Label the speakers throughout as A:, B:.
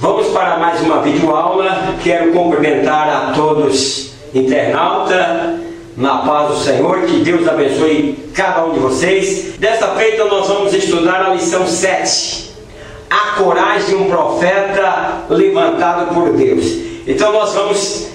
A: Vamos para mais uma videoaula. Quero cumprimentar a todos internautas, na paz do Senhor, que Deus abençoe cada um de vocês. Desta feita nós vamos estudar a lição 7, a coragem de um profeta levantado por Deus. Então nós vamos,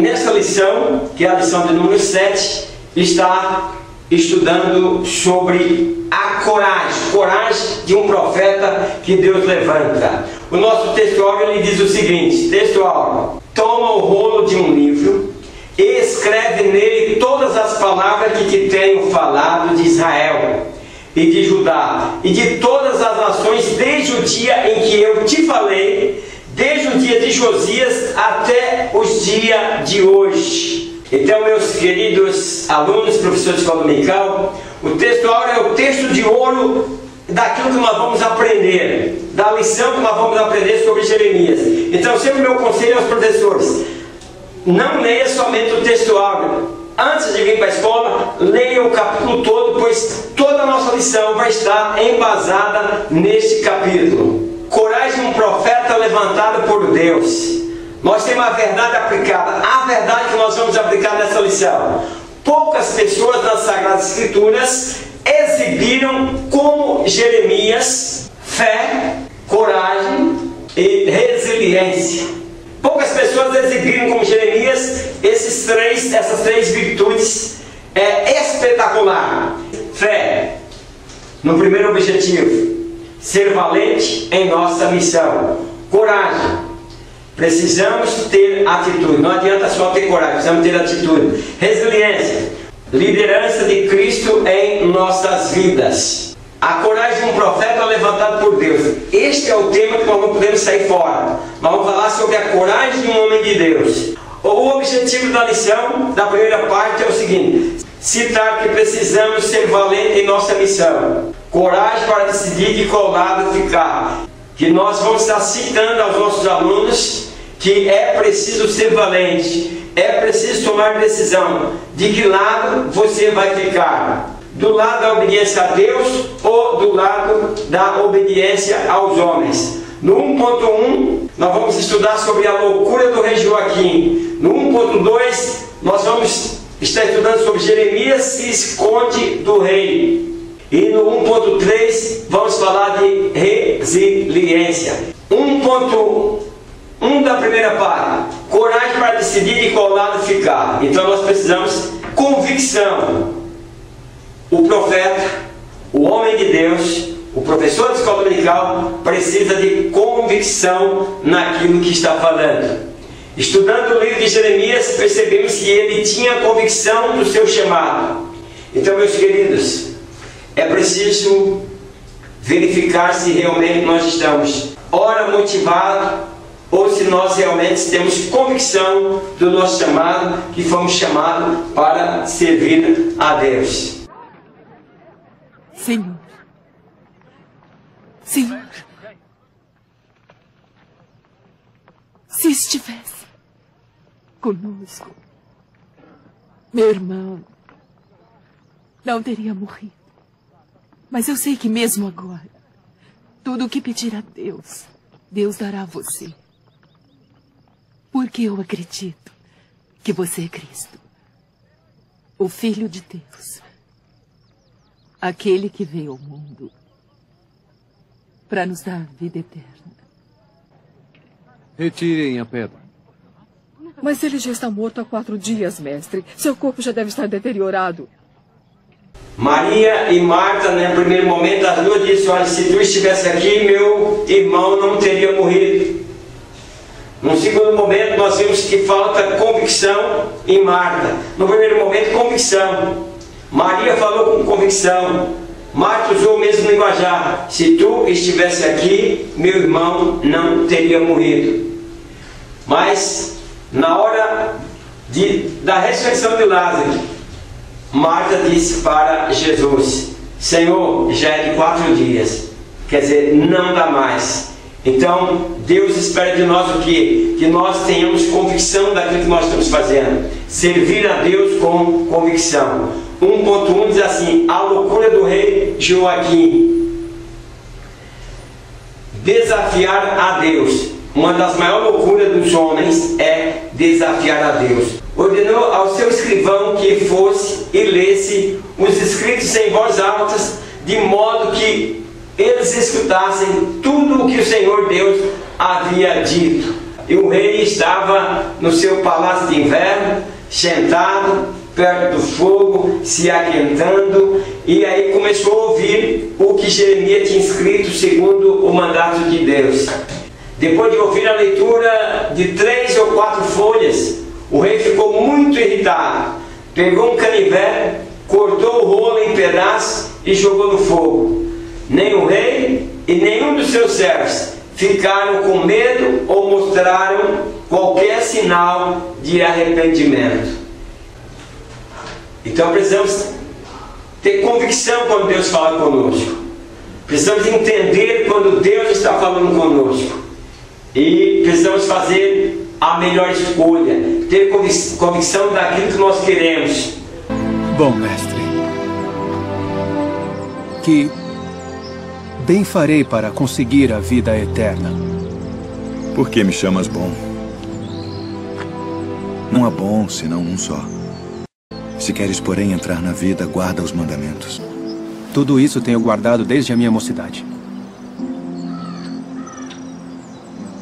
A: nessa lição, que é a lição de número 7, estar estudando sobre a coragem de um profeta que Deus levanta. O nosso textuário ele diz o seguinte: textuário: toma o rolo de um livro e escreve nele todas as palavras que te tenho falado de Israel e de Judá e de todas as nações, desde o dia em que eu te falei, desde o dia de Josias até os dias de hoje. Então, meus queridos alunos, professores de escola dominical, o textuário é o texto de ouro daquilo que nós vamos aprender, da lição que nós vamos aprender sobre Jeremias. Então, sempre meu conselho aos professores: não leia somente o textuário. Antes de vir para a escola, leia o capítulo todo, pois toda a nossa lição vai estar embasada neste capítulo. Coragem de um profeta levantado por Deus. Nós temos a verdade aplicada, a verdade que nós vamos aplicar nessa lição. Poucas pessoas nas Sagradas Escrituras exibiram como Jeremias fé, coragem e resiliência. Poucas pessoas exibiram como Jeremias essas três virtudes espetacular. Fé, no primeiro objetivo, ser valente em nossa missão. Coragem, precisamos ter atitude, não adianta só ter coragem, precisamos ter atitude. Resiliência, liderança de Cristo em nossas vidas. A coragem de um profeta levantado por Deus. Este é o tema que nós não podemos sair fora. Nós vamos falar sobre a coragem de um homem de Deus. O objetivo da lição, da primeira parte, é o seguinte: citar que precisamos ser valentes em nossa missão. Coragem para decidir de qual lado ficar. Que nós vamos estar citando aos nossos alunos que é preciso ser valente, é preciso tomar decisão de que lado você vai ficar. Do lado da obediência a Deus ou do lado da obediência aos homens. No 1.1 nós vamos estudar sobre a loucura do rei Joaquim. No 1.2 nós vamos estar estudando sobre Jeremias se esconde do rei. E no 1.3 vamos falar de resiliência. 1.1 da primeira parte: coragem para decidir de qual lado ficar. Então nós precisamos convicção. O profeta, o homem de Deus, o professor de escola dominical precisa de convicção naquilo que está falando. Estudando o livro de Jeremias, percebemos que ele tinha convicção do seu chamado. Então, meus queridos, é preciso verificar se realmente nós estamos ora motivados ou se nós realmente temos convicção do nosso chamado, que fomos chamados para servir a Deus.
B: Senhor, Senhor, se estivesse conosco, meu irmão não teria morrido. Mas eu sei que mesmo agora, tudo o que pedir a Deus, Deus dará a você. Porque eu acredito que você é Cristo, o Filho de Deus. Aquele que veio ao mundo para nos dar a vida eterna.
C: Retirem a pedra.
D: Mas ele já está morto há 4 dias, mestre. Seu corpo já deve estar deteriorado.
A: Maria e Marta, no primeiro momento, as duas disseram: olha, se tu estivesse aqui, meu irmão não teria morrido. No segundo momento, nós vimos que falta convicção em Marta. No primeiro momento, convicção. Maria falou com convicção. Marta usou o mesmo linguajar: se tu estivesse aqui, meu irmão não teria morrido. Mas, na hora da ressurreição de Lázaro, Marta disse para Jesus: Senhor, já é de 4 dias. Quer dizer, não dá mais. Então, Deus espera de nós o quê? Que nós tenhamos convicção daquilo que nós estamos fazendo. Servir a Deus com convicção. 1.1 diz assim: a loucura do rei Joaquim. Desafiar a Deus. uma das maiores loucuras dos homens é desafiar a Deus. Ordenou ao seu escrivão que fosse e lesse os escritos em voz alta, de modo que eles escutassem tudo o que o Senhor Deus havia dito. E o rei estava no seu palácio de inverno, sentado perto do fogo, se aquentando, e aí começou a ouvir o que Jeremias tinha escrito segundo o mandato de Deus. Depois de ouvir a leitura de 3 ou 4 folhas, o rei ficou muito irritado. Pegou um canivete, cortou o rolo em pedaços e jogou no fogo. Nem o rei e nenhum dos seus servos ficaram com medo ou mostraram qualquer sinal de arrependimento. Então precisamos ter convicção quando Deus fala conosco. Precisamos entender quando Deus está falando conosco. E precisamos fazer a melhor escolha, ter convicção daquilo que nós queremos.
C: Bom, mestre, que bem farei para conseguir a vida eterna?
E: Por que me chamas bom? Não há bom senão um só. Se queres, porém, entrar na vida, guarda os mandamentos.
C: Tudo isso tenho guardado desde a minha mocidade.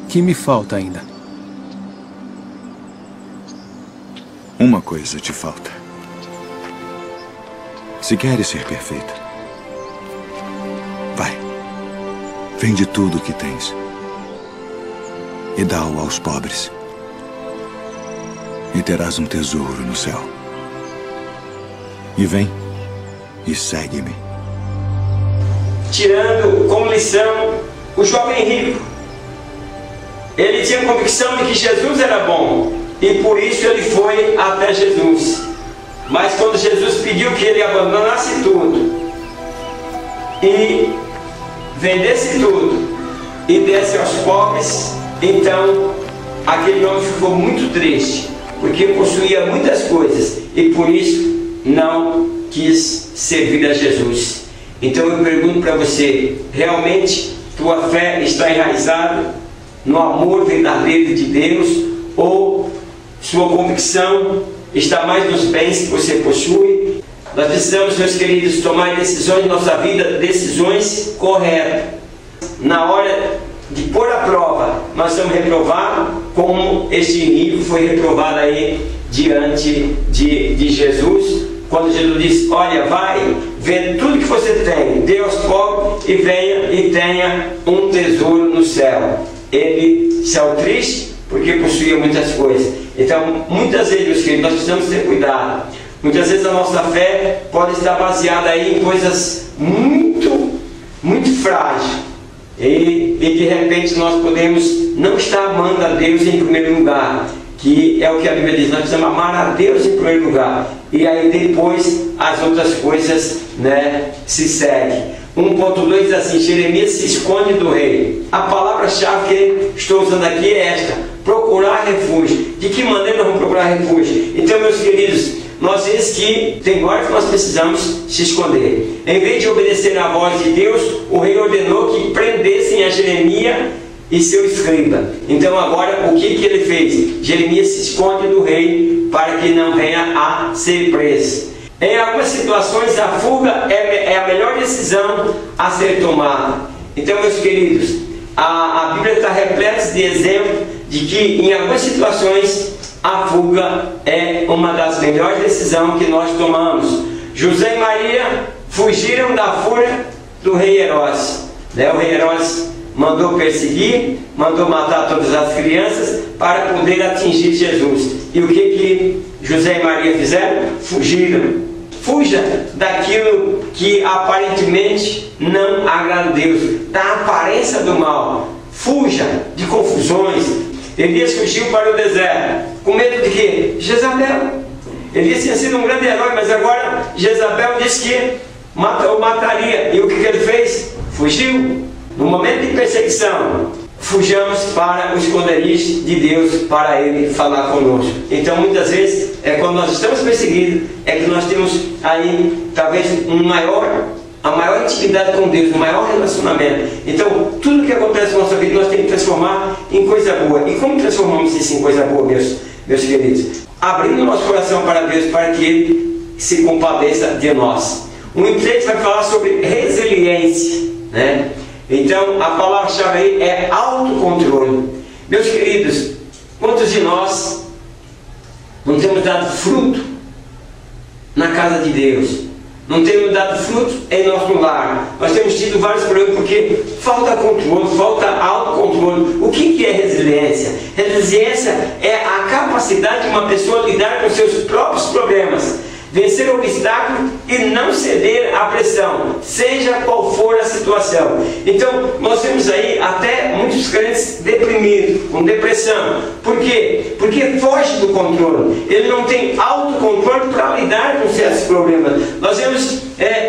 C: Que me falta ainda?
E: Uma coisa te falta. Se queres ser perfeita, vai, vende tudo o que tens e dá-o aos pobres, e terás um tesouro no céu. E vem e segue-me.
A: Tirando como lição o jovem rico. Ele tinha convicção de que Jesus era bom e por isso ele foi até Jesus. Mas quando Jesus pediu que ele abandonasse tudo e vendesse tudo e desse aos pobres, então aquele homem ficou muito triste, porque possuía muitas coisas e por isso não quis servir a Jesus. Então eu pergunto para você, realmente tua fé está enraizada no amor verdadeiro de Deus, ou sua convicção está mais nos bens que você possui? Nós precisamos, meus queridos, tomar decisões em nossa vida, decisões corretas. Na hora de pôr a prova, nós estamos reprovados, como este inimigo foi reprovado aí diante de Jesus, quando Jesus disse: olha, vai, vende tudo que você tem, dê aos pobres e venha e tenha um tesouro no céu. Ele saiu triste porque possuía muitas coisas. Então, muitas vezes, meus queridos, nós precisamos ter cuidado. Muitas vezes a nossa fé pode estar baseada aí em coisas muito frágeis. E de repente nós podemos não estar amando a Deus em primeiro lugar, que é o que a Bíblia diz, nós precisamos amar a Deus em primeiro lugar, e aí depois as outras coisas, né, se seguem. 1.2 diz assim: Jeremias se esconde do rei. A palavra-chave que estou usando aqui é esta: procurar refúgio. De que maneira nós vamos procurar refúgio? Então, meus queridos, nós vemos que tem horas que nós precisamos se esconder. Em vez de obedecer à voz de Deus, o rei ordenou que prendessem a Jeremias e seu escriba. Então agora o que ele fez? Jeremias se esconde do rei para que não venha a ser preso. Em algumas situações a fuga é a melhor decisão a ser tomada. Então, meus queridos, a Bíblia está repleta de exemplos de que em algumas situações a fuga é uma das melhores decisões que nós tomamos. José e Maria fugiram da fúria do rei Herodes. O rei Herodes mandou perseguir, mandou matar todas as crianças para poder atingir Jesus. E o que José e Maria fizeram? Fugiram. Fuja daquilo que aparentemente não agrada a Deus, da aparência do mal. Fuja de confusões. Elias fugiu para o deserto. Com medo de quê? Jezabel. Elias tinha sido um grande herói, mas agora Jezabel disse que o mataria. E o que ele fez? Fugiu. No momento de perseguição, fujamos para o esconderijo de Deus, para Ele falar conosco. Então, muitas vezes, quando nós estamos perseguidos, é que nós temos aí, talvez, um maior a maior intimidade com Deus, o maior relacionamento. Então, tudo que acontece na nossa vida, nós temos que transformar em coisa boa. E como transformamos isso em coisa boa, meus queridos? Abrindo o nosso coração para Deus, para que Ele se compadeça de nós. O intérprete vai falar sobre resiliência, né? Então, a palavra-chave aí é autocontrole. Meus queridos, quantos de nós não temos dado fruto na casa de Deus? Não temos dado fruto em nosso lar. Nós temos tido vários problemas porque falta controle, falta autocontrole. O que é resiliência? Resiliência é a capacidade de uma pessoa lidar com seus próprios problemas, vencer obstáculos e não ceder à pressão, seja qual for a situação. Então, nós temos aí até muitos crentes deprimidos, com depressão. Por quê? Porque foge do controle. Ele não tem autocontrole para lidar com certos problemas. Nós temos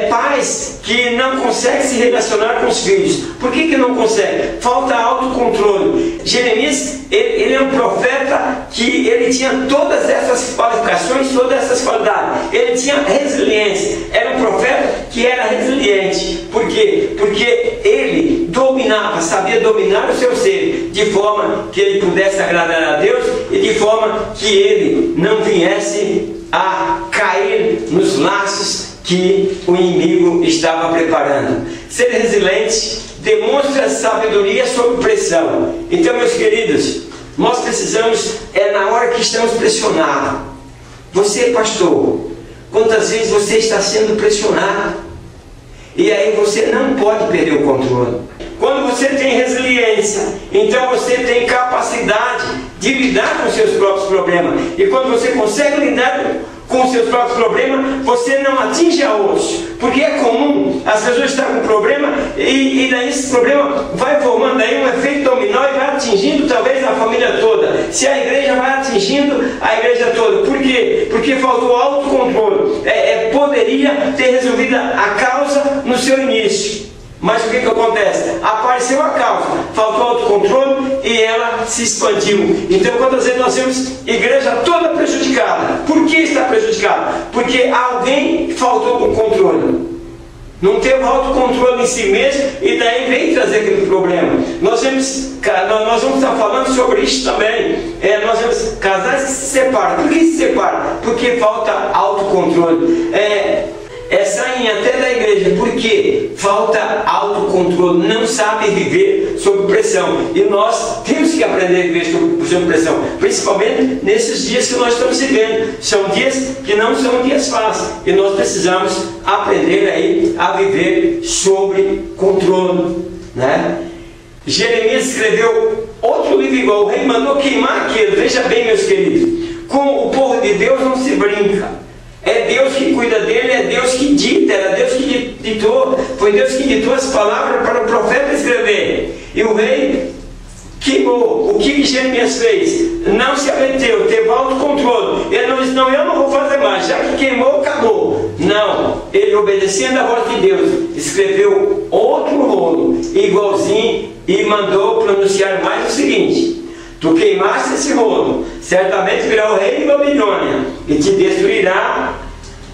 A: pais que não conseguem se relacionar com os filhos. Por que não consegue? Falta autocontrole. Jeremias, ele é um profeta que ele tinha todas essas qualificações, todas essas qualidades. Ele tinha resiliência. Era um profeta que era resiliente. Por quê? Porque ele dominava, sabia dominar o seu ser, de forma que ele pudesse agradar a Deus e de forma que ele não viesse a cair nos laços que o inimigo estava preparando. Ser resiliente demonstra sabedoria sob pressão. Então, meus queridos, nós precisamos, na hora que estamos pressionados. Você, pastor, quantas vezes você está sendo pressionado? E aí você não pode perder o controle. Quando você tem resiliência, então você tem capacidade de lidar com seus próprios problemas. E quando você consegue lidar com os seus próprios problemas, você não atinge a outros. Porque é comum as pessoas estarem com problema e daí esse problema vai formando aí um efeito dominó e vai atingindo talvez a família toda. Se a igreja vai atingindo a igreja toda. Por quê? Porque faltou autocontrole. Poderia ter resolvido a causa no seu início. Mas o que acontece? Apareceu a causa, faltou autocontrole e ela se expandiu. Então, quantas vezes nós temos igreja toda prejudicada? Por que está prejudicada? Porque alguém faltou com controle. Não teve autocontrole em si mesmo e daí veio trazer aquele problema. Nós vamos estar falando sobre isso também. Nós vemos casais que se separam. Por que se separam? Porque falta autocontrole. Saem até da igreja porque falta autocontrole, não sabem viver sob pressão. E nós temos que aprender a viver sob pressão, principalmente nesses dias que nós estamos vivendo. São dias que não são dias fáceis e nós precisamos aprender aí a viver sob controle, né? Jeremias escreveu outro livro igual. O rei mandou queimar aquilo. Veja bem, meus queridos, com o povo de Deus não se brinca. É Deus que cuida dele, é Deus que dita, era Deus que ditou, foi Deus que ditou as palavras para o profeta escrever. E o rei queimou. O que Jeremias fez? Não se abateu, teve autocontrole. Ele não disse, não, eu não vou fazer mais, já que queimou, acabou. Não, ele obedecendo a voz de Deus, escreveu outro rolo, igualzinho, e mandou pronunciar mais o seguinte: tu queimaste esse rolo, certamente virá o rei de Babilônia e te destruirá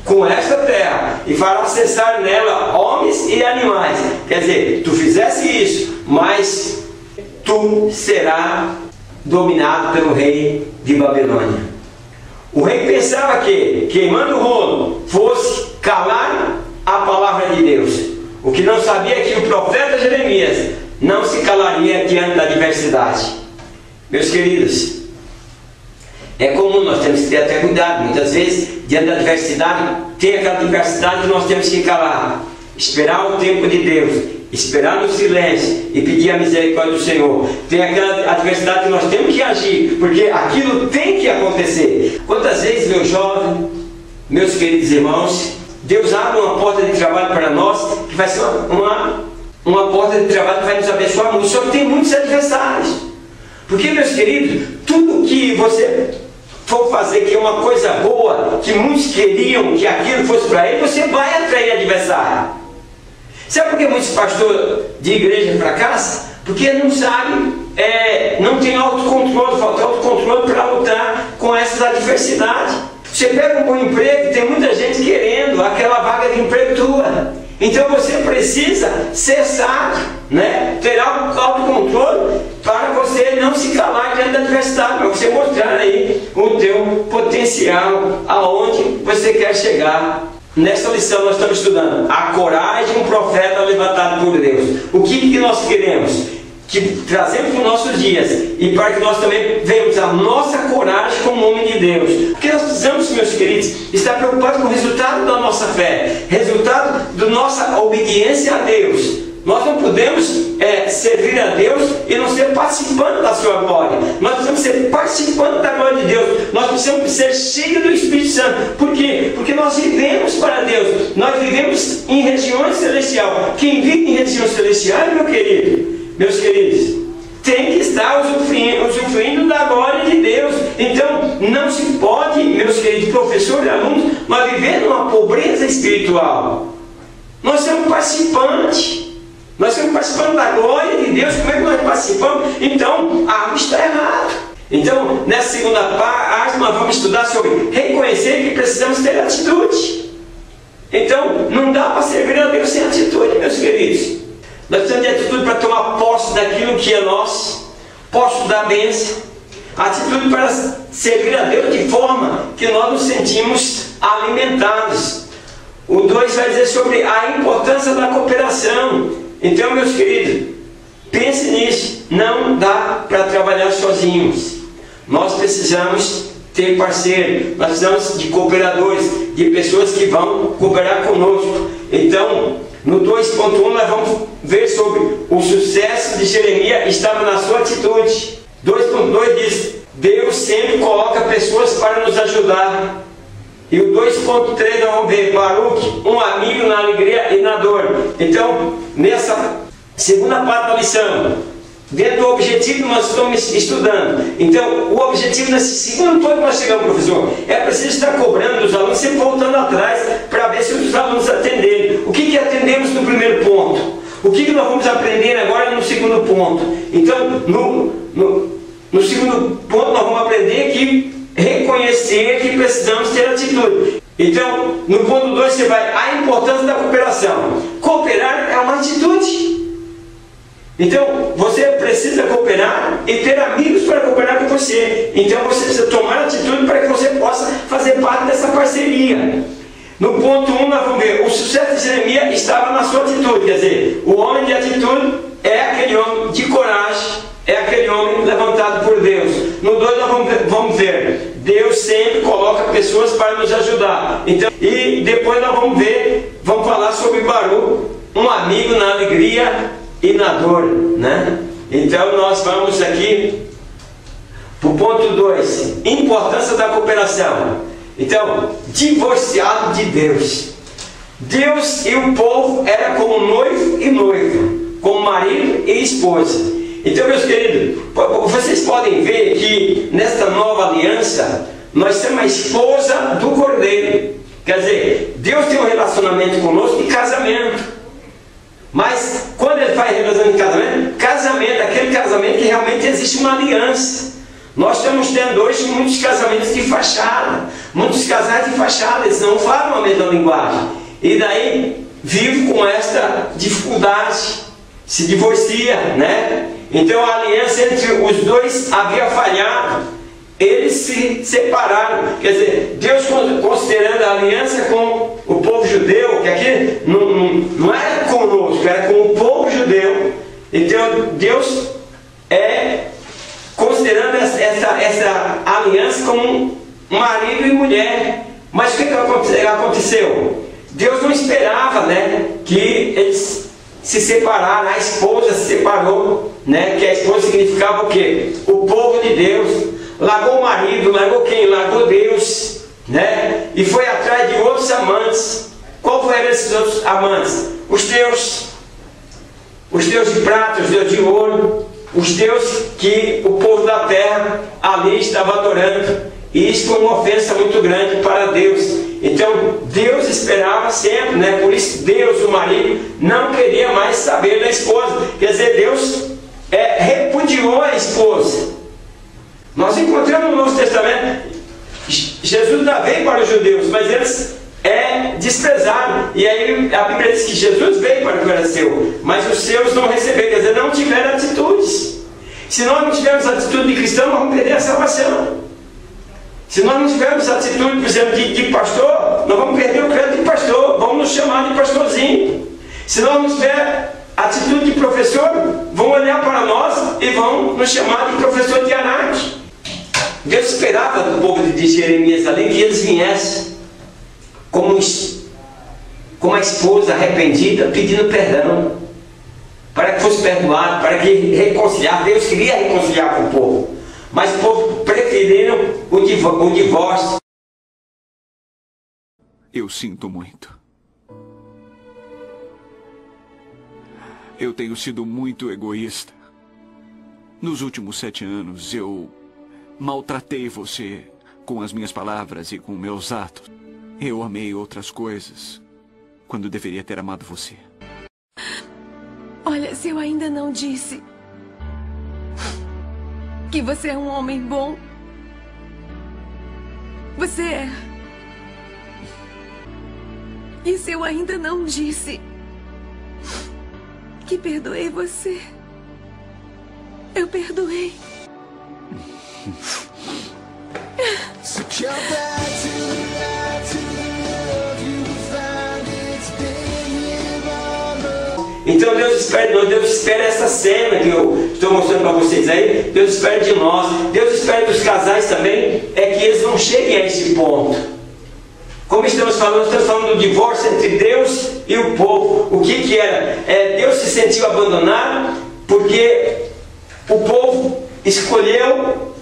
A: com esta terra e fará cessar nela homens e animais. Quer dizer, tu fizesse isso, mas tu serás dominado pelo rei de Babilônia. O rei pensava que queimando o rolo fosse calar a palavra de Deus. O que não sabia é que o profeta Jeremias não se calaria diante da adversidade. Meus queridos, é comum, nós temos que ter até cuidado. Muitas vezes, diante da adversidade, tem aquela adversidade que nós temos que calar, esperar o tempo de Deus, esperar no silêncio e pedir a misericórdia do Senhor. Tem aquela adversidade que nós temos que agir, porque aquilo tem que acontecer. Quantas vezes, meu jovem, meus queridos irmãos, Deus abre uma porta de trabalho para nós, que vai ser uma porta de trabalho que vai nos abençoar muito, só que tem muitos adversários. Porque, meus queridos, tudo que você for fazer que é uma coisa boa, que muitos queriam que aquilo fosse para ele, você vai atrair adversário. Sabe por que muitos pastores de igreja fracassam? Porque não sabem, não tem autocontrole, falta autocontrole para lutar com essas adversidades. Você pega um bom emprego, tem muita gente querendo aquela vaga de emprego tua. Então você precisa ser sábio, né? Ter autocontrole para você não se calar diante da adversidade, para você mostrar aí o teu potencial, aonde você quer chegar. Nesta lição nós estamos estudando a coragem de um profeta levantado por Deus. O que nós queremos? Que trazemos para os nossos dias e para que nós também vejamos a nossa coragem como homem de Deus. Porque nós precisamos, meus queridos, estar preocupados com o resultado da nossa fé, resultado da nossa obediência a Deus. Nós não podemos servir a Deus e não ser participando da sua glória. Nós precisamos ser participando da glória de Deus. Nós precisamos ser cheios do Espírito Santo. Por quê? Porque nós vivemos para Deus. Nós vivemos em regiões celestiais. Quem vive em regiões celestiais, meus queridos, tem que estar usufruindo da glória de Deus. Então, não se pode, meus queridos professores e alunos, nós viver numa pobreza espiritual. Nós somos participantes. Nós estamos participando da glória de Deus. Como é que nós participamos? Então, algo está errado. Então, nessa segunda parte, nós vamos estudar sobre reconhecer que precisamos ter atitude. Então, não dá para servir a Deus sem atitude, meus queridos. Nós precisamos de atitude para tomar posse daquilo que é nosso, posse da bênção, atitude para servir a Deus de forma que nós nos sentimos alimentados. O 2 vai dizer sobre a importância da cooperação. Então, meus queridos, pense nisso. Não dá para trabalhar sozinhos. Nós precisamos ter parceiro. Nós precisamos de cooperadores, de pessoas que vão cooperar conosco. Então, no 2.1 nós vamos ver sobre o sucesso de Jeremias estava na sua atitude. 2.2 diz: Deus sempre coloca pessoas para nos ajudar. E o 2.3 nós vamos ver Baruque, um amigo na alegria e na dor. Então, nessa segunda parte da lição, dentro do objetivo que nós estamos estudando. Então, o objetivo nesse segundo ponto que nós chegamos, professor, é preciso estar cobrando dos alunos, sempre voltando atrás, para ver se os alunos atendem. O que atendemos no primeiro ponto? O que nós vamos aprender agora no segundo ponto? Então, no segundo ponto nós vamos aprender que reconhecer que precisamos ter atitude. Então, no ponto 2 você vai a importância da cooperação. Cooperar é uma atitude. Então, você precisa cooperar e ter amigos para cooperar com você. Então, você precisa tomar atitude para que você possa fazer parte dessa parceria. No ponto 1 nós vamos ver, o sucesso de Jeremias estava na sua atitude. Quer dizer, o homem de atitude é aquele homem de coragem, é aquele homem levantado por Deus. No 2 nós vamos ver, Deus sempre coloca pessoas para nos ajudar. Então, e depois nós vamos falar sobre Baruque, um amigo na alegria e na dor, né? Então nós vamos aqui para o ponto 2, importância da cooperação. Então, divorciado de Deus. Deus e o povo eram como noivo e noiva, como marido e esposa. Então, meus queridos, vocês podem ver que nesta nova aliança nós temos a esposa do Cordeiro. Quer dizer, Deus tem um relacionamento conosco de casamento. Mas quando ele faz relacionamento de casamento, aquele casamento que realmente existe uma aliança. Nós estamos tendo hoje muitos casamentos de fachada, muitos casais de fachada, eles não falam a mesma linguagem. E daí vivem com esta dificuldade, se divorcia, né? Então a aliança entre os dois havia falhado, eles se separaram. Quer dizer, Deus considerando a aliança com o povo judeu, que aqui não era conosco, era com o povo judeu. Então Deus considerando essa aliança como marido e mulher. Mas o que aconteceu? Deus não esperava, né, que eles se separaram. A esposa se separou, né, que a esposa significava o quê? O povo de Deus. Largou o marido, largou quem? Largou Deus, né? E foi atrás de outros amantes. Qual foram esses outros amantes? Os deuses de prata, os deuses de ouro, os deuses que o povo da terra ali estava adorando. E isso foi uma ofensa muito grande para Deus. Então Deus esperava sempre, né? Por isso Deus, o marido, não queria mais saber da esposa. Quer dizer, Deus repudiou a esposa. Nós encontramos no Novo Testamento, Jesus ainda veio para os judeus, mas eles é desprezado. E aí a Bíblia diz que Jesus veio para o que era seu, mas os seus não receberam, quer dizer, não tiveram atitudes. Se nós não tivermos atitude de cristão, nós vamos perder a salvação. Se nós não tivermos atitude, por exemplo, de pastor, nós vamos perder o crédito de pastor, vamos nos chamar de pastorzinho. Se nós não tivermos atitude de professor, vão olhar para nós e vão nos chamar de professor de Araque. Deus esperava do povo de Jeremias ali que eles viessem como a esposa arrependida, pedindo perdão, para que fosse perdoado, para que reconciliar. Deus queria reconciliar com o povo, mas o povo preferiram o divórcio.
E: Eu sinto muito. Eu tenho sido muito egoísta. Nos últimos 7 anos, eu maltratei você com as minhas palavras e com meus atos. Eu amei outras coisas quando deveria ter amado você.
B: Olha, se eu ainda não disse que você é um homem bom, você é. E se eu ainda não disse que perdoei você, eu perdoei.
A: Então Deus espera essa cena que eu estou mostrando para vocês aí. Deus espera de nós, Deus espera dos casais também, é que eles não cheguem a esse ponto. Como estamos falando do divórcio entre Deus e o povo. O que era? Deus se sentiu abandonado porque o povo escolheu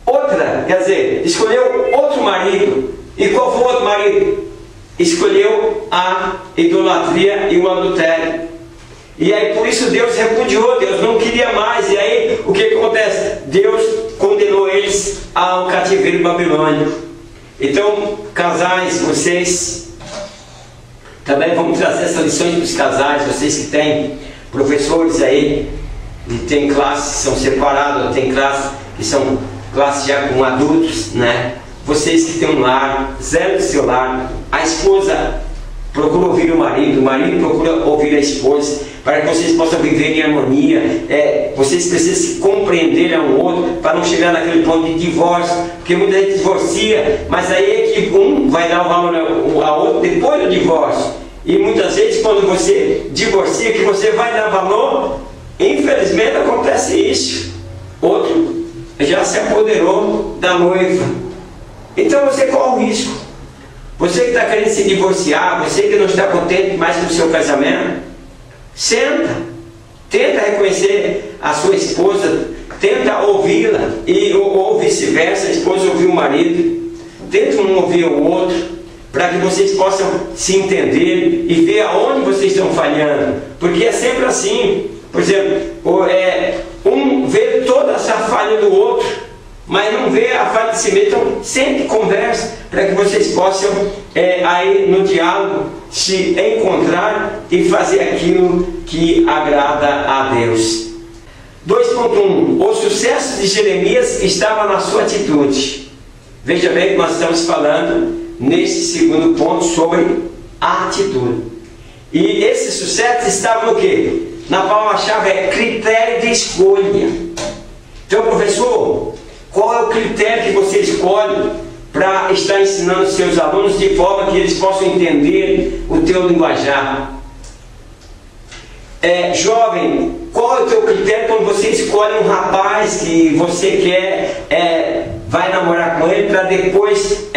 A: outra, quer dizer, escolheu outro marido. E qual foi o outro marido? Escolheu a idolatria e o adultério. E aí por isso Deus repudiou, Deus não queria mais. E aí o que acontece? Deus condenou eles ao cativeiro babilônico. Então, casais, vocês também vamos trazer essas lições para os casais, vocês que têm professores aí, e tem classes que são separadas, tem classes que são classes já com adultos, né? Vocês que têm um lar, zelo do seu lar, a esposa procura ouvir o marido procura ouvir a esposa, para que vocês possam viver em harmonia. Vocês precisam se compreender a um outro, para não chegar naquele ponto de divórcio, porque muita gente divorcia, mas aí é que um vai dar o valor ao outro depois do divórcio. E muitas vezes quando você divorcia, que você vai dar valor, infelizmente acontece isso. Outro já se apoderou da noiva. Então você corre o risco. Você que está querendo se divorciar, você que não está contente mais com o seu casamento, senta, tenta reconhecer a sua esposa, tenta ouvi-la, ou vice-versa, a esposa ouvir o marido, tenta um ouvir o outro, para que vocês possam se entender e ver aonde vocês estão falhando, porque é sempre assim. Por exemplo, um vê toda essa falha do outro, mas não vê a falha de si mesmo. Então sempre conversa, para que vocês possam aí no diálogo se encontrar e fazer aquilo que agrada a Deus. 2.1. O sucesso de Jeremias estava na sua atitude. Veja bem que nós estamos falando nesse segundo ponto sobre a atitude. E esse sucesso estava no quê? Na palavra-chave é critério de escolha. Então, professor, qual é o critério que você escolhe para estar ensinando os seus alunos de forma que eles possam entender o teu linguajar? Jovem, qual é o teu critério quando você escolhe um rapaz que você quer, vai namorar com ele para depois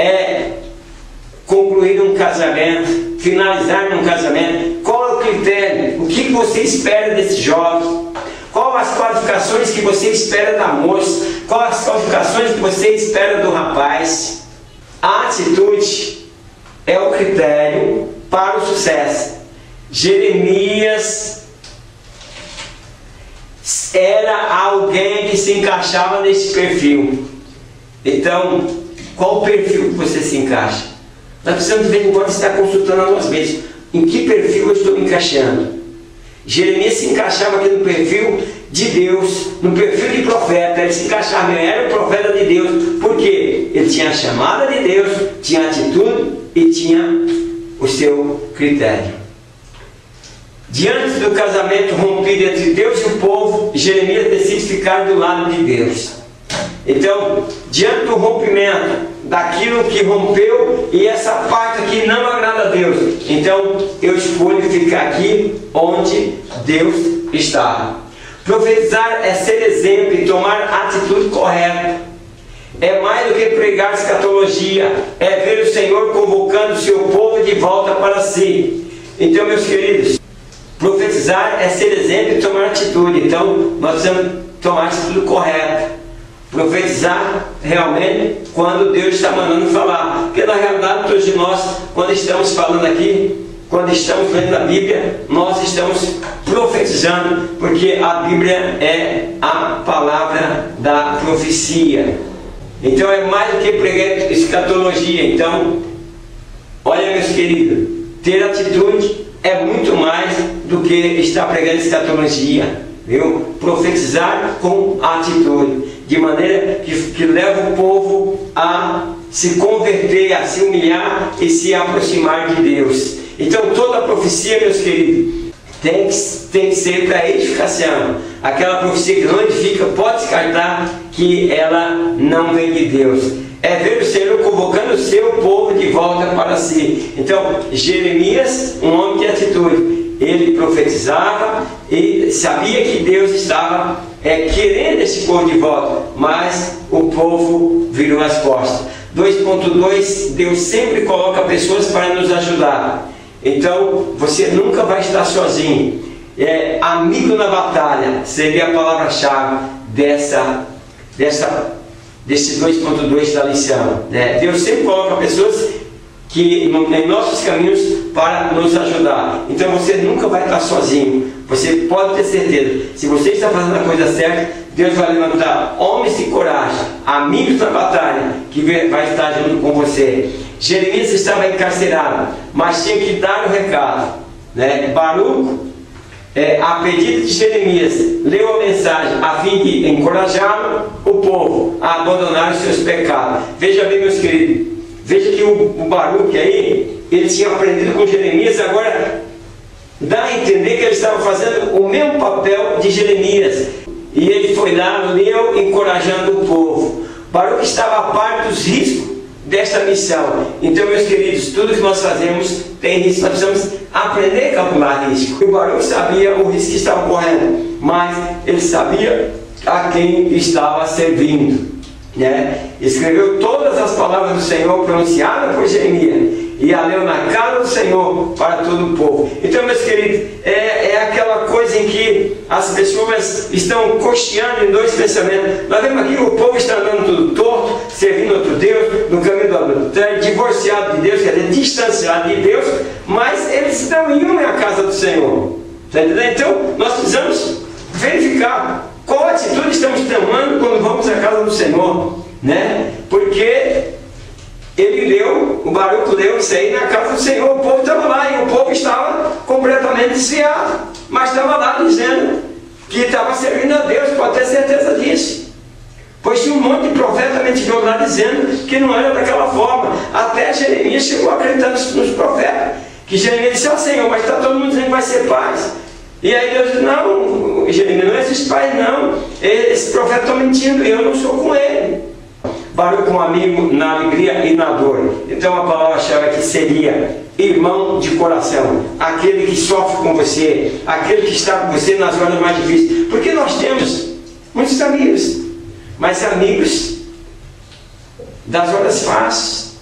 A: concluir um casamento, finalizar um casamento? Qual é o critério? O que você espera desse jovem? Quais as qualificações que você espera da moça? Quais as qualificações que você espera do rapaz? A atitude é o critério para o sucesso. Jeremias era alguém que se encaixava nesse perfil. Então, qual o perfil que você se encaixa? Nós precisamos de vez em quando estar consultando a nós mesmos. Em que perfil eu estou me encaixando? Jeremias se encaixava aqui no perfil de Deus, no perfil de profeta. Ele se encaixava, ele era o profeta de Deus. Por quê? Ele tinha a chamada de Deus, tinha atitude e tinha o seu critério. Diante do casamento rompido entre Deus e o povo, Jeremias decide ficar do lado de Deus. Então, diante do rompimento, daquilo que rompeu, e essa parte aqui não agrada a Deus, então eu escolho ficar aqui onde Deus está. Profetizar é ser exemplo e tomar a atitude correta. É mais do que pregar escatologia, é ver o Senhor convocando o seu povo de volta para si. Então, meus queridos, profetizar é ser exemplo e tomar atitude. Então, nós precisamos tomar a atitude correta. Profetizar realmente quando Deus está mandando falar. Porque na realidade, todos de nós, quando estamos falando aqui, quando estamos lendo a Bíblia, nós estamos profetizando, porque a Bíblia é a palavra da profecia. Então é mais do que pregar escatologia. Então, olha, meus queridos, ter atitude é muito mais do que estar pregando escatologia, viu? Profetizar com atitude, de maneira que leva o povo a se converter, a se humilhar e se aproximar de Deus. Então toda profecia, meus queridos, tem que ser para edificação. Aquela profecia que não edifica, pode descartar que ela não vem de Deus. É ver o Senhor convocando o seu povo de volta para si. Então, Jeremias, um homem de atitude, ele profetizava e sabia que Deus estava querendo esse povo de volta, mas o povo virou as costas. 2.2, Deus sempre coloca pessoas para nos ajudar. Então, você nunca vai estar sozinho. Amigo na batalha seria a palavra-chave desse 2.2 da lição. Deus sempre coloca pessoas que em nossos caminhos para nos ajudar. Então você nunca vai estar sozinho. Você pode ter certeza. Se você está fazendo a coisa certa, Deus vai levantar homens de coragem, amigos na batalha, que vai estar junto com você. Jeremias estava encarcerado, mas tinha que dar o recado. Baruque, a pedido de Jeremias, leu a mensagem a fim de encorajá-lo, o povo, a abandonar os seus pecados. Veja bem, meus queridos, veja que o Baruque aí, ele tinha aprendido com Jeremias, agora dá a entender que ele estava fazendo o mesmo papel de Jeremias. E ele foi lá, leu, encorajando o povo. Baruque estava a par dos riscos desta missão. Então, meus queridos, tudo que nós fazemos tem risco. Nós precisamos aprender a calcular risco. O Baruque sabia o risco que estava correndo, mas ele sabia a quem estava servindo. Escreveu todas as palavras do Senhor pronunciadas por Jeremias e a leu na casa do Senhor para todo o povo. Então, meus queridos, é aquela coisa em que as pessoas estão cocheando em dois pensamentos. Nós vemos aqui o povo está andando tudo torto, servindo outro Deus, no caminho do adultério, divorciado de Deus, quer dizer, distanciado de Deus, mas eles estão indo à casa do Senhor. Está entendendo? Então, nós precisamos verificar qual atitude estamos tomando quando vamos à casa do Senhor, Porque o Baruque leu isso aí na casa do Senhor, o povo estava lá e o povo estava completamente desviado, mas estava lá dizendo que estava servindo a Deus, pode ter certeza disso. Pois tinha um monte de profeta mentiroso lá dizendo que não era daquela forma. Até Jeremias chegou acreditando nos profetas, que Jeremias disse: Senhor, mas está todo mundo dizendo que vai ser paz. E aí Deus disse: não, Jeremias, não existe paz não, esse profeta está mentindo e eu não sou com ele. Baruque, um amigo na alegria e na dor. Então a palavra-chave aqui seria irmão de coração, aquele que sofre com você, aquele que está com você nas horas mais difíceis. Porque nós temos muitos amigos, mas amigos das horas fáceis,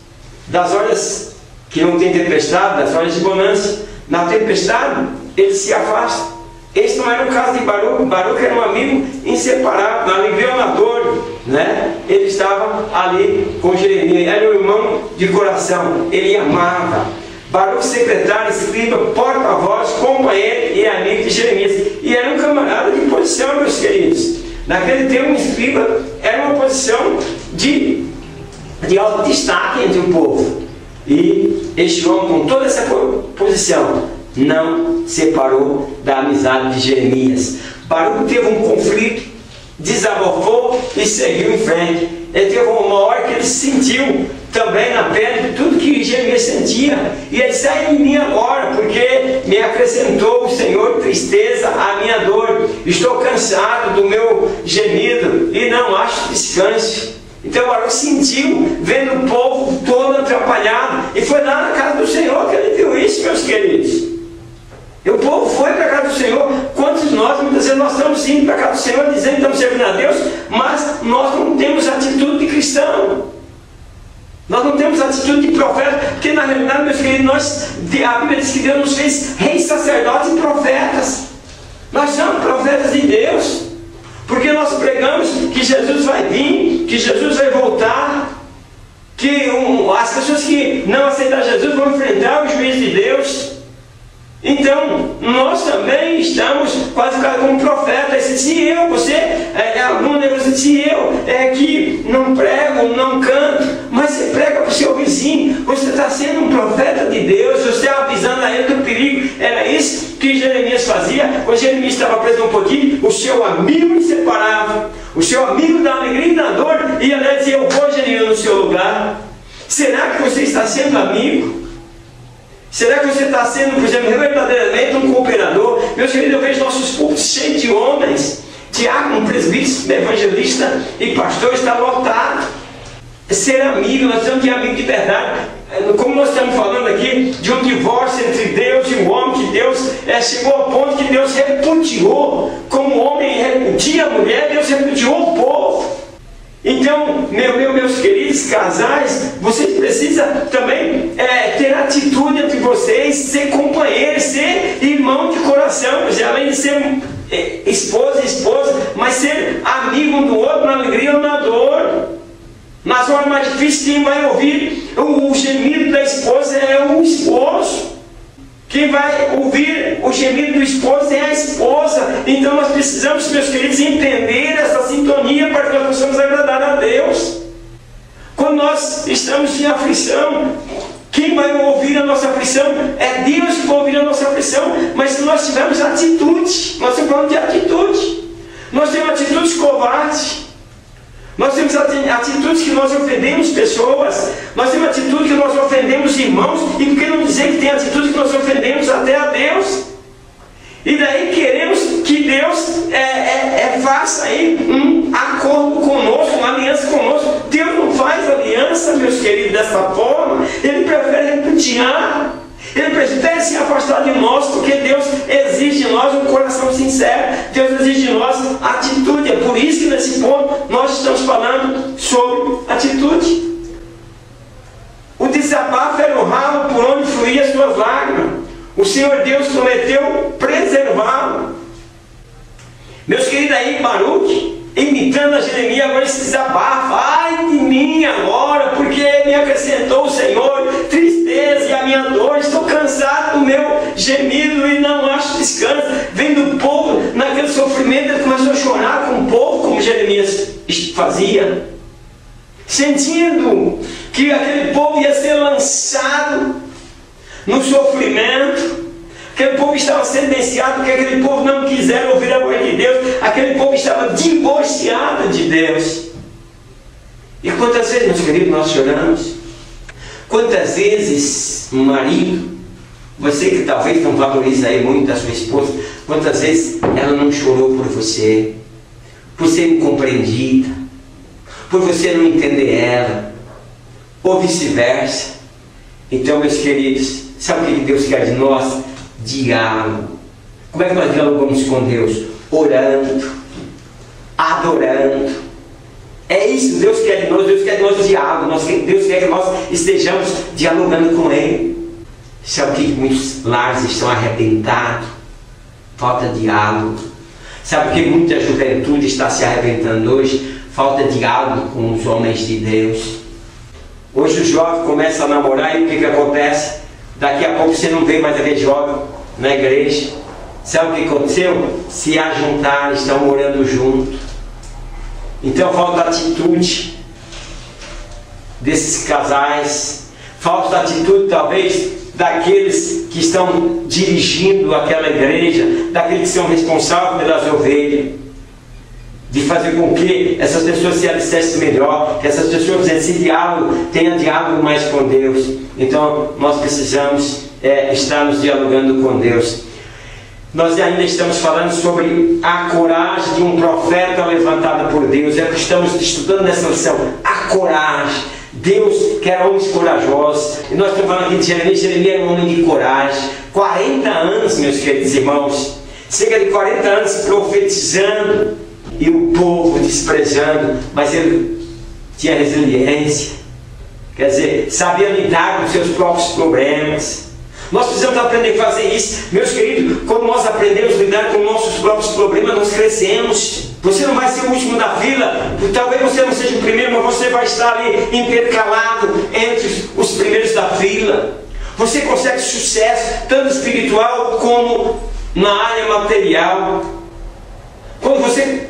A: das horas que não tem tempestade, das horas de bonança. Na tempestade ele se afasta. Esse não era o caso de Baruque. Baruque era um amigo inseparável, na alegria ou na dor, Ele estava ali com Jeremias, era um irmão de coração, ele amava. Baruque, secretário, escriba, porta-voz, companheiro e amigo de Jeremias. E era um camarada de posição, meus queridos. Naquele tempo, um escriba era uma posição de alto destaque entre o povo. E este homem, com toda essa posição, não separou da amizade de Jeremias. Baruque teve um conflito, desabafou e seguiu em frente. Ele teve uma hora que ele sentiu também na pele de tudo que Jeremias sentia. E ele sai de mim agora, porque me acrescentou o Senhor tristeza à minha dor. Estou cansado do meu gemido e não acho descanso. Então Baruque sentiu, vendo o povo todo atrapalhado. E foi lá na casa do Senhor que ele viu isso, meus queridos. E o povo foi para a casa do Senhor. Quantos de nós, muitas vezes, nós estamos indo para a casa do Senhor, dizendo que estamos servindo a Deus, mas nós não temos atitude de cristão. Nós não temos atitude de profeta, porque na realidade, meus queridos, a Bíblia diz que Deus nos fez reis, sacerdotes e profetas. Nós somos profetas de Deus, porque nós pregamos que Jesus vai vir, que Jesus vai voltar, que as pessoas que não aceitar Jesus vão enfrentar o juízo de Deus. Então, nós também estamos quase como profeta. Se eu, você é aluno, se eu que não prego, não canto, mas você prega para o seu vizinho, você está sendo um profeta de Deus, você está avisando a ele do perigo. Era isso que Jeremias fazia. Quando Jeremias estava preso num potinho, o seu amigo me separava, o seu amigo da alegria e da dor ia lá e dizia: eu vou, Jeremias, no seu lugar. Será que você está sendo amigo? Será que você está sendo, por exemplo, verdadeiramente um cooperador? Meus queridos, eu vejo nossos púlpitos cheios de homens, diácono, presbítero, evangelista e pastor, está lotado. Ser amigo, nós estamos de amigo de verdade. Como nós estamos falando aqui de um divórcio entre Deus e o homem, que Deus chegou ao ponto que Deus repudiou, como o homem repudia a mulher, Deus repudiou o povo. Então, meus queridos casais, vocês precisam também ter atitude entre vocês, ser companheiros, ser irmão de coração, além de ser esposa e esposa, mas ser amigo um do outro na alegria ou na dor. Nas horas mais difíceis, quem vai ouvir o gemido da esposa é o esposo. Quem vai ouvir o gemido do esposo é a esposa. Então nós precisamos, meus queridos, entender essa sintonia para que nós possamos agradar a Deus. Quando nós estamos em aflição, quem vai ouvir a nossa aflição é Deus que vai ouvir a nossa aflição. Mas se nós tivermos atitude, nós estamos falando de atitude. Nós temos atitudes covardes. Nós temos atitudes que nós ofendemos pessoas. Nós temos atitude que nós ofendemos irmãos. E por que não dizer que tem atitude que nós ofendemos até a Deus? E daí queremos que Deus faça aí um acordo conosco, uma aliança conosco. Deus não faz aliança, meus queridos, dessa forma. Ele prefere repudiar. Ele prefere se afastar de nós, porque Deus exige de nós um coração sincero. Deus exige de nós atitude. É por isso que nesse ponto nós estamos falando sobre atitude. O desabafo era o ralo por onde fluía as suas lágrimas. O Senhor Deus prometeu preservá-lo. Meus queridos, aí Baruque, imitando a Jeremias, agora se desabafa: ai de mim agora, porque me acrescentou o Senhor tristeza e a minha dor. Estou cansado do meu gemido e não acho descanso. Vendo o povo naquele sofrimento, ele começou a chorar com o povo, como Jeremias fazia, sentindo que aquele povo ia ser lançado no sofrimento. Aquele povo estava sentenciado, porque aquele povo não quiser ouvir a voz de Deus. Aquele povo estava divorciado de Deus. E quantas vezes, meus queridos, nós choramos? Quantas vezes, marido, você que talvez não valoriza aí muito a sua esposa, quantas vezes ela não chorou por você, por ser incompreendida, por você não entender ela, ou vice-versa? Então, meus queridos, sabe o que Deus quer de nós? Diálogo. Como é que nós dialogamos com Deus? Orando, adorando. É isso que Deus quer de nós. Deus quer de nós diálogo. Deus quer que nós estejamos dialogando com Ele. Sabe o que muitos lares estão arrebentados? Falta de diálogo. Sabe por que muita juventude está se arrebentando hoje? Falta de diálogo com os homens de Deus. Hoje o jovem começa a namorar e o que acontece? Daqui a pouco você não vê mais aquele jovem na igreja. Sabe o que aconteceu? Se ajuntaram, estão morando juntos. Então falta atitude desses casais. Falta atitude talvez daqueles que estão dirigindo aquela igreja, daqueles que são responsáveis pelas ovelhas. de fazer com que essas pessoas se alicercem melhor, que essas pessoas tenham diálogo mais com Deus. Então nós precisamos estarmos dialogando com Deus. Nós ainda estamos falando sobre a coragem de um profeta levantado por Deus. É o que estamos estudando nessa lição. A coragem. Deus quer homens corajosos. E nós estamos falando aqui de Jeremias. Jeremias era um homem de coragem. 40 anos, meus queridos irmãos. Cerca de 40 anos profetizando. E o povo desprezando. Mas ele tinha resiliência. Quer dizer, sabia lidar com seus próprios problemas. Nós precisamos aprender a fazer isso. Meus queridos, quando nós aprendemos a lidar com nossos próprios problemas, nós crescemos. Você não vai ser o último da fila. Talvez você não seja o primeiro, mas você vai estar ali intercalado entre os primeiros da fila. Você consegue sucesso, tanto espiritual como na área material. Quando você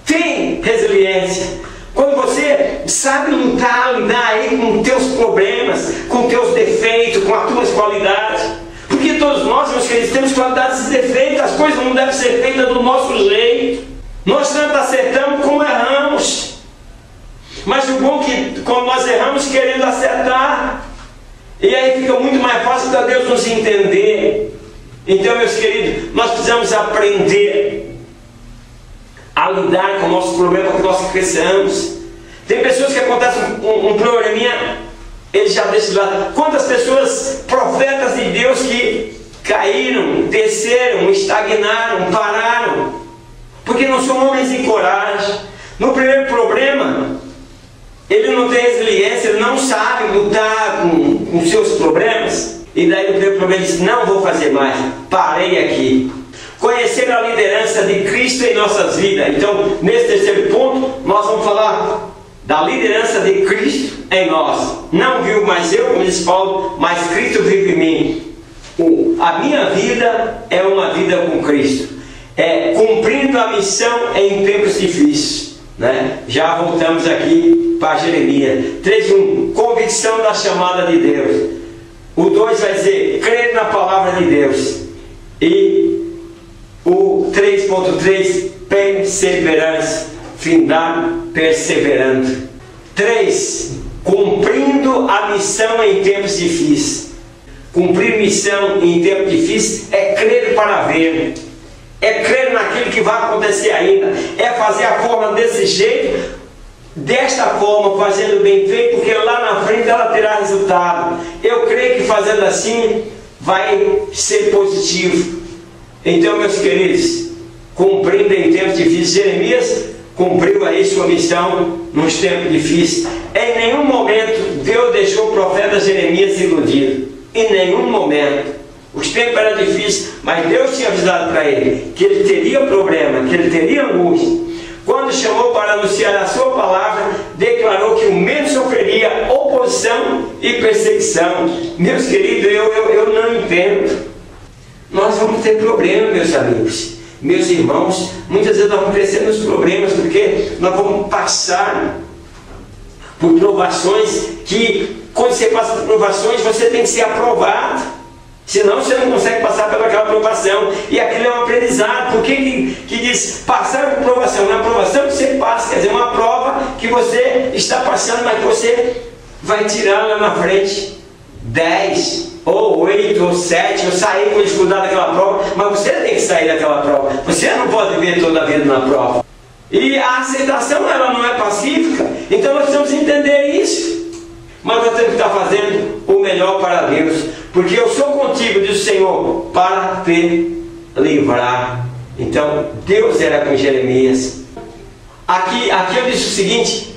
A: tem resiliência. Quando você sabe lidar aí com teus problemas, com teus defeitos, com as tuas qualidades. Porque todos nós, meus queridos, temos qualidades e defeitos. As coisas não devem ser feitas do nosso jeito. Nós tanto acertamos como erramos. Mas o bom é que quando nós erramos querendo acertar, e aí fica muito mais fácil para Deus nos entender. Então, meus queridos, nós precisamos aprender a lidar com o nosso problema, para que nós cresçamos. Tem pessoas que acontece um probleminha, eles já deixam de lado. Quantas pessoas, profetas de Deus, que caíram, desceram, estagnaram, pararam, porque não são homens de coragem. No primeiro problema, ele não tem resiliência, ele não sabe lutar com seus problemas, e daí no primeiro problema ele diz, não vou fazer mais, parei aqui. Conhecer a liderança de Cristo em nossas vidas. Então, nesse terceiro ponto, nós vamos falar da liderança de Cristo em nós. Não vivo mais eu, como diz Paulo, mas Cristo vive em mim. A minha vida é uma vida com Cristo. Cumprindo a missão em tempos difíceis. Né? Já voltamos aqui para Jeremias. 3:1, convicção da chamada de Deus. O 2 vai dizer, crer na palavra de Deus. E o 3.3, perseverança, findar perseverando. 3, cumprindo a missão em tempos difíceis. Cumprir missão em tempos difíceis é crer para ver, é crer naquilo que vai acontecer ainda, é fazer a forma desse jeito, desta forma, fazendo bem feito, porque lá na frente ela terá resultado. Eu creio que fazendo assim vai ser positivo. Então, meus queridos, cumprindo em tempos difíceis, Jeremias cumpriu aí sua missão nos tempos difíceis. Em nenhum momento Deus deixou o profeta Jeremias iludido. Em nenhum momento. Os tempos eram difíceis, mas Deus tinha avisado para ele que ele teria problema, que ele teria angústia. Quando chamou para anunciar a sua palavra, declarou que o mesmo sofreria oposição e perseguição. Meus queridos, eu não entendo. Nós vamos ter problemas, meus amigos, meus irmãos. Muitas vezes nós vamos crescer nos problemas, porque nós vamos passar por provações que, quando você passa por provações, você tem que ser aprovado. Senão você não consegue passar pelaquela aprovação. E aquilo é um aprendizado. Por que diz passar por provação? Uma aprovação que você passa, quer dizer, uma prova que você está passando, mas que você vai tirar lá na frente 10, ou 8, ou 7, ou sair com dificuldade daquela prova. Mas você tem que sair daquela prova. Você não pode viver toda a vida na prova. E a aceitação, ela não é pacífica. Então nós precisamos entender isso. Mas nós temos que estar fazendo o melhor para Deus. Porque eu sou contigo, diz o Senhor, para te livrar. Então, Deus era com Jeremias. Aqui eu disse o seguinte,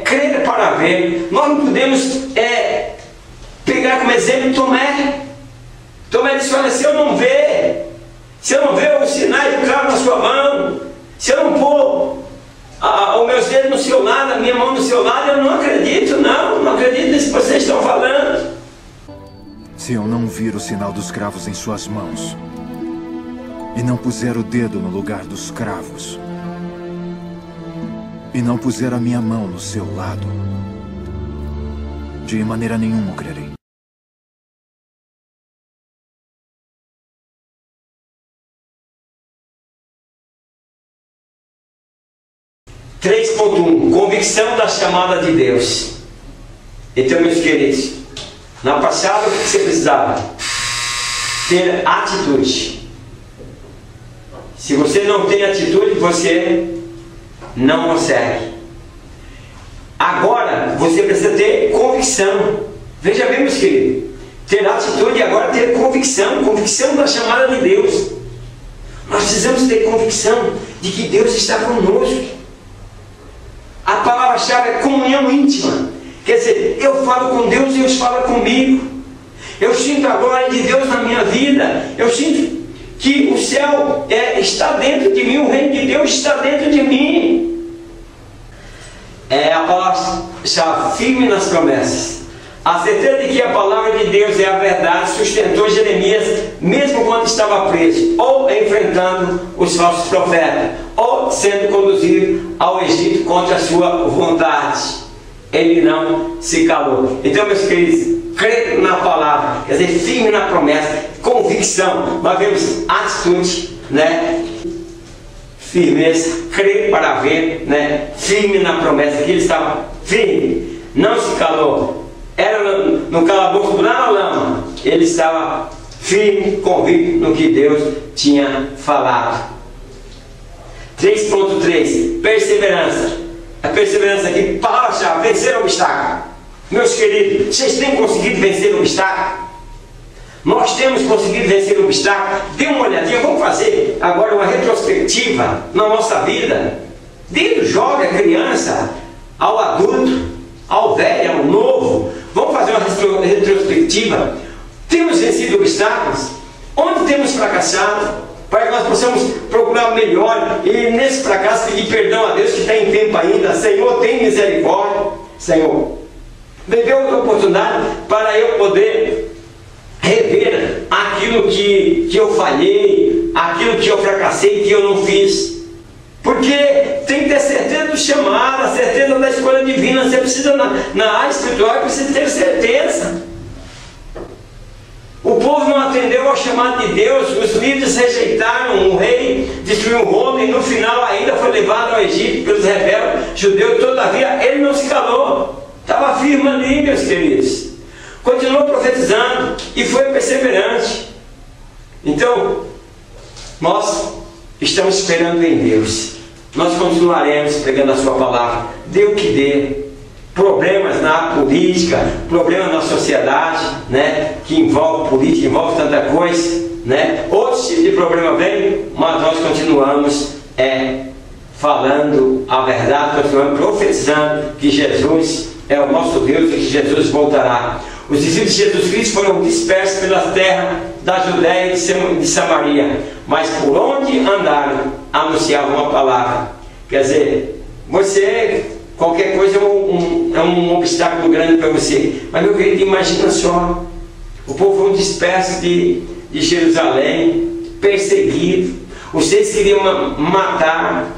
A: crer para ver. Nós não podemos pegar como exemplo Tomé. Tomé disse, olha, se eu não ver os sinais do cravo na sua mão, se eu não pôr os meus dedos no seu lado, a minha mão no seu lado, eu não acredito, não acredito nisso que vocês estão falando.
C: Se eu não vir o sinal dos cravos em suas mãos, e não puser o dedo no lugar dos cravos, e não puser a minha mão no seu lado, de maneira nenhuma eu crerei.
A: 3.1 Convicção da chamada de Deus. Então, meus queridos, na passada o que você precisava? Ter atitude. Se você não tem atitude, você não consegue. Agora, você precisa ter convicção. Veja bem, meus queridos, ter atitude e agora ter convicção. Convicção da chamada de Deus. Nós precisamos ter convicção de que Deus está conosco. A palavra-chave é comunhão íntima. Quer dizer, eu falo com Deus e Deus fala comigo. Eu sinto a glória de Deus na minha vida. Eu sinto que o céu está dentro de mim, o reino de Deus está dentro de mim. A palavra-chave, firme nas promessas. A certeza de que a palavra de Deus é a verdade sustentou Jeremias, mesmo quando estava preso, ou enfrentando os falsos profetas, ou sendo conduzido ao Egito contra a sua vontade. Ele não se calou. Então, meus queridos, crer na palavra, quer dizer, firme na promessa, convicção. Nós vemos atitude, né? Firmeza, crer para ver, né? Firme na promessa, que ele estava firme, não se calou. Era no calabouço lá na lama, ele estava firme, convicto no que Deus tinha falado. 3.3 Perseverança. A perseverança aqui, palavra-chave, vencer o obstáculo. Meus queridos, vocês têm conseguido vencer o obstáculo? Nós temos conseguido vencer o obstáculo. Dê uma olhadinha, vamos fazer agora uma retrospectiva na nossa vida. Desde o jovem, a criança, ao adulto, ao velho, ao novo. Vamos fazer uma retrospectiva. Temos vencido obstáculos? Onde temos fracassado? Para que nós possamos procurar o melhor e nesse fracasso pedir perdão a Deus que está em tempo ainda. Senhor, tem misericórdia. Senhor, me dê outra oportunidade para eu poder rever aquilo que eu falhei, aquilo que eu fracassei, que eu não fiz. Porque tem que ter certeza do chamado, a certeza da escolha divina. Você precisa, na área espiritual, precisa ter certeza. O povo não atendeu ao chamado de Deus, os líderes rejeitaram o rei, destruiu Roma e no final ainda foi levado ao Egito pelos rebeldes judeus. Todavia ele não se calou, estava firme ali, meus queridos. Continuou profetizando e foi perseverante. Então, nós estamos esperando em Deus. Nós continuaremos pregando a sua palavra. Dê o que dê. Problemas na política, problemas na sociedade, né, que envolve política, envolve tanta coisa, né? Outros tipos de problema vem, mas nós continuamos falando a verdade, continuamos profetizando que Jesus é o nosso Deus e que Jesus voltará. Os discípulos de Jesus Cristo foram dispersos pela terra da Judéia e de Samaria, mas por onde andaram, anunciavam a palavra. Quer dizer, qualquer coisa é um obstáculo grande para você. Mas, meu querido, imagina só. O povo foi disperso de Jerusalém, perseguido. Vocês queriam matar.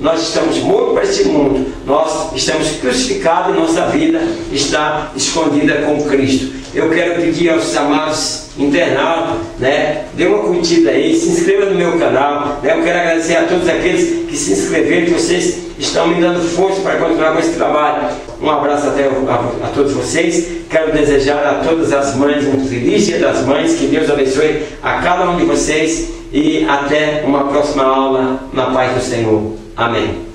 A: Nós estamos mortos para este mundo. Nós estamos crucificados e nossa vida está escondida com Cristo. Eu quero pedir aos amados internautas, né, dê uma curtida aí, se inscreva no meu canal, né? Eu quero agradecer a todos aqueles que se inscreveram, que vocês estão me dando força para continuar com esse trabalho. Um abraço a todos vocês. Quero desejar a todas as mães um feliz Dia das Mães, que Deus abençoe a cada um de vocês e até uma próxima aula na paz do Senhor. Amém.